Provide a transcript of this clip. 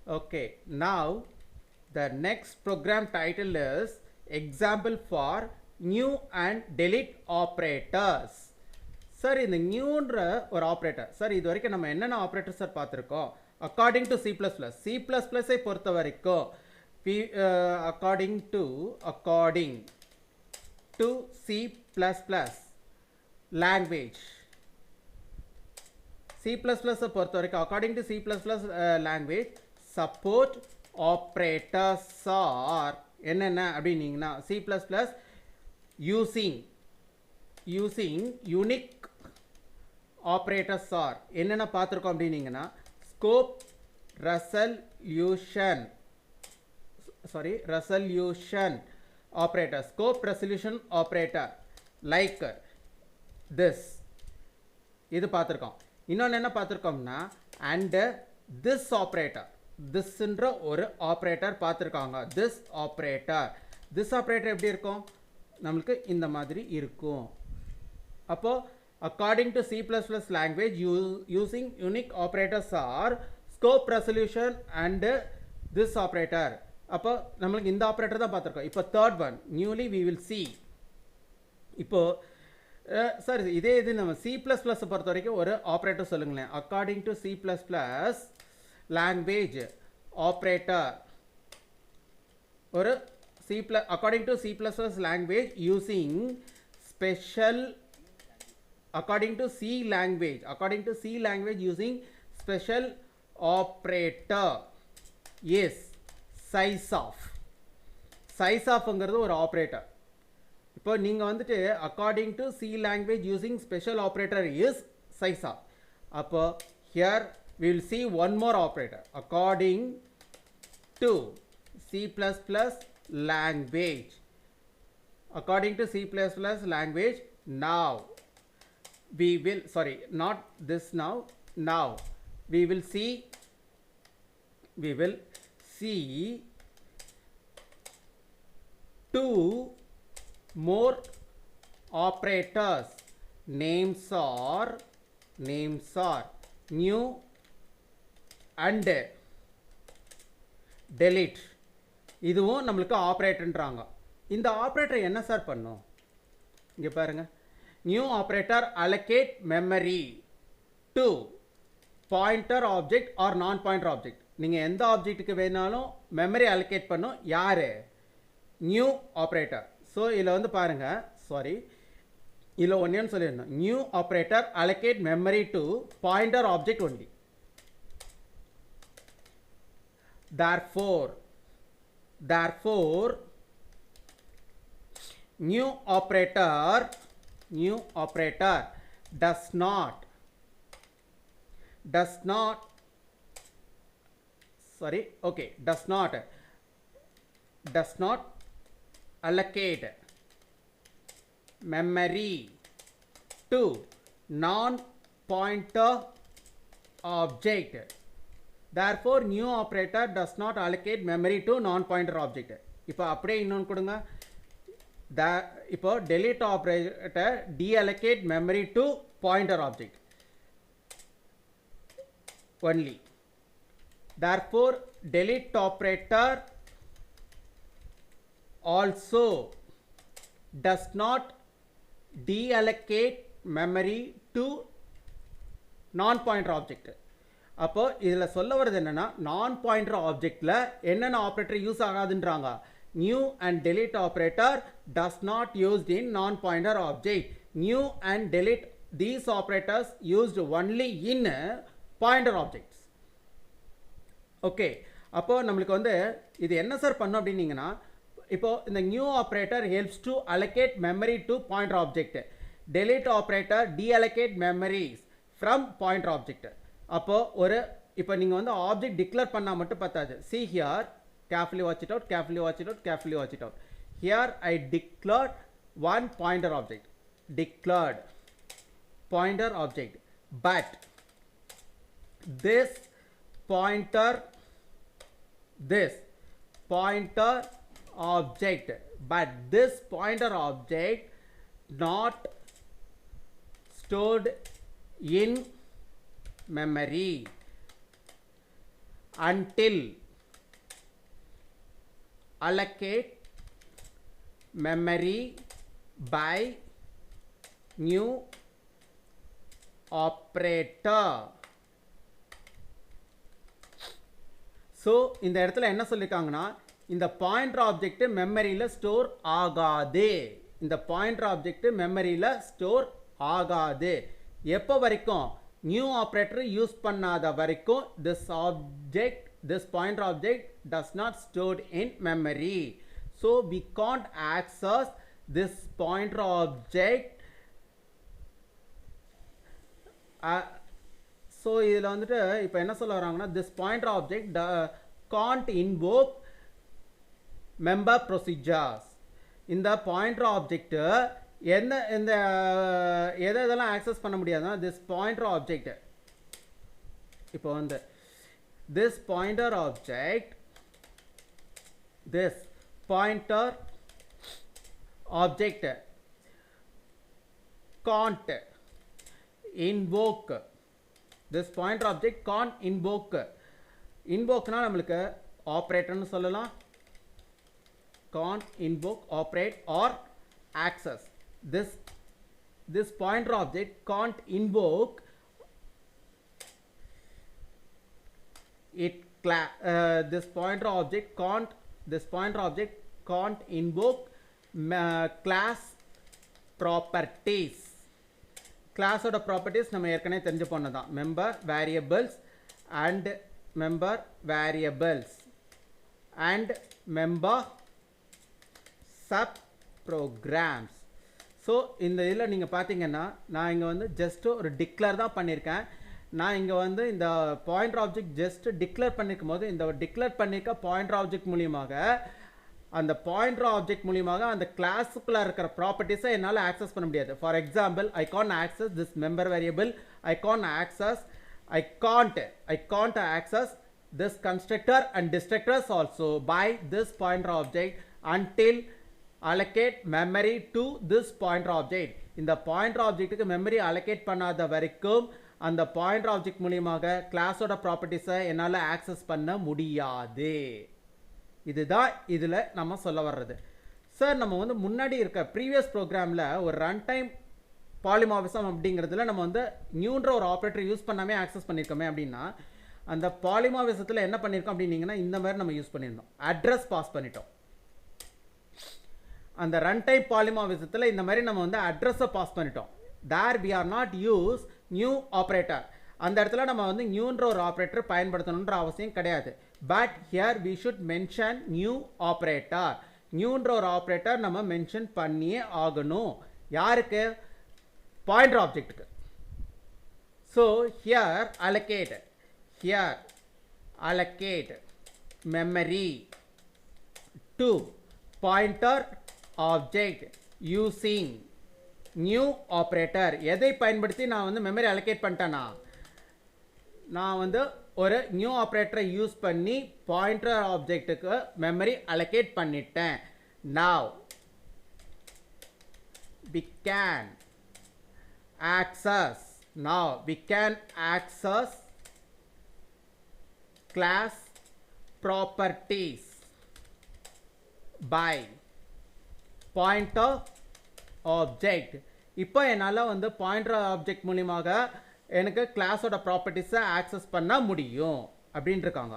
Okay, now the next program title is example for new and delete operators. Sir இந்த நியூன்ற ஒரு operator sir இது வரைக்கும் நம்ம என்னென்ன ஆப்ரேட்டர் சார் பார்த்துருக்கோம் அக்கார்டிங் டு சி++ஐ பொறுத்த வரைக்கும் அக்கார்டிங் டு சி லாங்குவேஜ் C++-ஐ பொறுத்த வரைக்கும் according to C++ language support operators are என்னென்ன அப்படின்னீங்கன்னா C++ using unique operators are என்னென்ன பார்த்துருக்கோம் அப்படின்னீங்கன்னா scope resolution operator scope resolution operator like this இது பார்த்துருக்கோம். இன்னொன்று என்ன பார்த்துருக்கோம்னா அண்ட் திஸ் ஆப்ரேட்டர் திஸ்ன்ற ஒரு ஆப்ரேட்டர் பார்த்துருக்காங்க. திஸ் ஆப்ரேட்டர் எப்படி இருக்கும் நம்மளுக்கு இந்த மாதிரி இருக்கும். அப்போது according to C++ language using unique operators are scope resolution and this operator. அப்போ நம்மளுக்கு இந்த ஆப்ரேட்டர் தான் பார்த்துருக்கோம். இப்போ third one newly we will see. இப்போது சார் இதே இது நம்ம C++ பொறுத்த வரைக்கும் ஒரு ஆப்ரேட்டர் சொல்லுங்களேன். According to C++ language operator ஒரு according to C++ language using special according to C language using special operator is size ஆஃப்ங்கிறது ஒரு ஆப்ரேட்டர். இப்போ நீங்கள் வந்துட்டு according to C language using special operator is size of. அப்போ here we will see one more operator according to C++ language. According to C++ language, now we will not this now we will see two more operators. Names are new and delete. இதுவும் நம்மளுக்கு ஆப்ரேட்டர்ன்றாங்க. இந்த operator என்ன sir பண்ணும் இங்கே பாருங்க. New operator allocate memory to pointer object or non pointer object. நீங்கள் எந்த ஆப்ஜெக்ட்டுக்கு வேணாலும் மெமரி allocate பண்ணும். யார் நியூ ஆப்ரேட்டர். ஸோ இதில் வந்து பாருங்கள் இதில் ஒன்று சொல்லிடணும். New operator allocate memory to pointer object only. Therefore new operator does not allocate memory to non-pointer object. Therefore new operator does not allocate memory to non-pointer object. இப்போ அப்படியே இன்னொன்று கொடுங்க. இப்போ delete operator deallocate memory to pointer object only. Therefore delete operator also does not deallocate memory to non-pointer object. அப்போ இதில் சொல்ல வருது என்னன்னா நான் பாயிண்டர் ஆப்ஜெக்டில் என்னென்ன ஆப்ரேட்டர் யூஸ் ஆகாதுன்றாங்க. New and delete operator does not used in non pointer object. New and delete these operators used only in pointer objects. Okay, அப்போது நம்மளுக்கு வந்து இது என்ன சார் பண்ணும் அப்படின்னீங்கன்னா இப்போது இந்த new operator helps to allocate memory to pointer object. delete operator deallocate memories from pointer object. அப்போ இப்போ நீங்கள் வந்து ஆப்ஜெக்ட் டிக்ளேர் பண்ணால் மட்டும் பத்தாது. see here, carefully watch it out. Here I declared one pointer object, but this pointer object not stored in memory. until allocate memory by new operator. So இந்த இடத்துல என்ன சொல்லியிருக்காங்கன்னா, இந்த பாயிண்டர் ஆப்ஜெக்ட் மெமரியில் store ஆகாது. இந்த பாயிண்டர் ஆப்ஜெக்ட் மெமரியில் store ஆகாது. எப்போ வரைக்கும்? நியூ ஆப்ரேட்டர் யூஸ் பண்ணாத வரைக்கும் this pointer object does not stored in memory. So we can't access this pointer object. So இதில் வந்துட்டு இப்போ என்ன சொல்ல வராங்கன்னா, this pointer object can't invoke member procedures. இந்த பாயிண்டர் ஆப்ஜெக்ட் எதெல்லாம் ஆக்சஸ் பண்ண முடியாதுன்னா, this pointer object இப்போ வந்து this pointer object can't invoke. This pointer object can't invoke. Invokeனா நம்மளுக்கு ஆப்ரேட்டர்னு சொல்லலாம். Can't invoke, operate or access. This pointer object can't invoke this pointer object can't invoke class properties. Class oda properties நம்ம ஏற்கனவே தெரிஞ்சு போனதான். member variables and member sub programs. So இந்த இதில் நீங்கள் பார்த்தீங்கன்னா, நான் இங்கே வந்து ஜஸ்ட் ஒரு டிக்ளேர் தான் பண்ணியிருக்கேன். நான் இங்கே வந்து இந்த பாயிண்டர் ஆப்ஜெக்ட் ஜஸ்ட் டிக்ளேர் பண்ணியிருக்கும் போது, இந்த டிக்ளேர் பண்ணியிருக்க பாயிண்டர் ஆப்ஜெக்ட் மூலியமாக அந்த பாயிண்டர் ஆப்ஜெக்ட் மூலியமாக அந்த கிளாஸுக்குள்ளே இருக்கிற ப்ராப்பர்ட்டிஸை என்னால் ஆக்சஸ் பண்ண முடியாது. For example, I can't access this member variable, I can't access this constructor and destructors also by this pointer object until allocate memory to this pointer object. இந்த pointer objectக்கு memory allocate பண்ணாத வரைக்கும் அந்த pointer object மூலமாக கிளாஸோட ப்ராப்பர்ட்டிஸை என்னால் access பண்ண முடியாது. இதுதான் இதில் நம்ம சொல்ல வர்றது. சார், நம்ம வந்து முன்னாடி இருக்க ப்ரீவியஸ் ப்ரோக்ராமில் ஒரு ரன் டைம் பாலிமார்ஃபிசம் அப்படிங்கிறதுல நம்ம வந்து நியூன்ற ஒரு ஆப்ரேட்டர் யூஸ் பண்ணாமே ஆக்சஸ் பண்ணியிருக்கோமே அப்படின்னா, அந்த பாலிமார்ஃபிசத்தில் என்ன பண்ணியிருக்கோம் அப்படின்னீங்கன்னா, இந்த மாதிரி நம்ம யூஸ் பண்ணியிருந்தோம். அட்ரஸ் பாஸ் பண்ணிட்டோம். அந்த ரன் டைம் பாலிமார்ஃபிசத்தில் இந்த மாதிரி நம்ம வந்து அட்ரஸை பாஸ் பண்ணிட்டோம். There we are not use new operator. அந்த இடத்துல நம்ம வந்து நியூன்ற ஒரு ஆப்ரேட்டர் பயன்படுத்தணுன்ற அவசியம் கிடையாது. But here we should mention new operator. நியூன்ற ஒரு ஆப்ரேட்டர் நம்ம மென்ஷன் பண்ணியே ஆகணும். யாருக்கு? பாயிண்டர் ஆப்ஜெக்ட்டுக்கு. So here allocate memory to pointer object using new operator. எதை பயன்படுத்தி நான் வந்து மெமரி allocate பண்ணிட்டேனா, நான் வந்து ஒரு நியூ ஆப்ரேட்டரை யூஸ் பண்ணி பாயிண்டர் ஆப்ஜெக்ட்டுக்கு மெமரி allocate பண்ணிட்டேன். Now we can access class properties by pointer object. இப்போ என்னால் வந்து பாயிண்டர் ஆப்ஜெக்ட் மூலியமாக எனக்கு கிளாஸோட ப்ராப்பர்ட்டிஸை ஆக்சஸ் பண்ண முடியும் அப்படின்னு இருக்காங்க.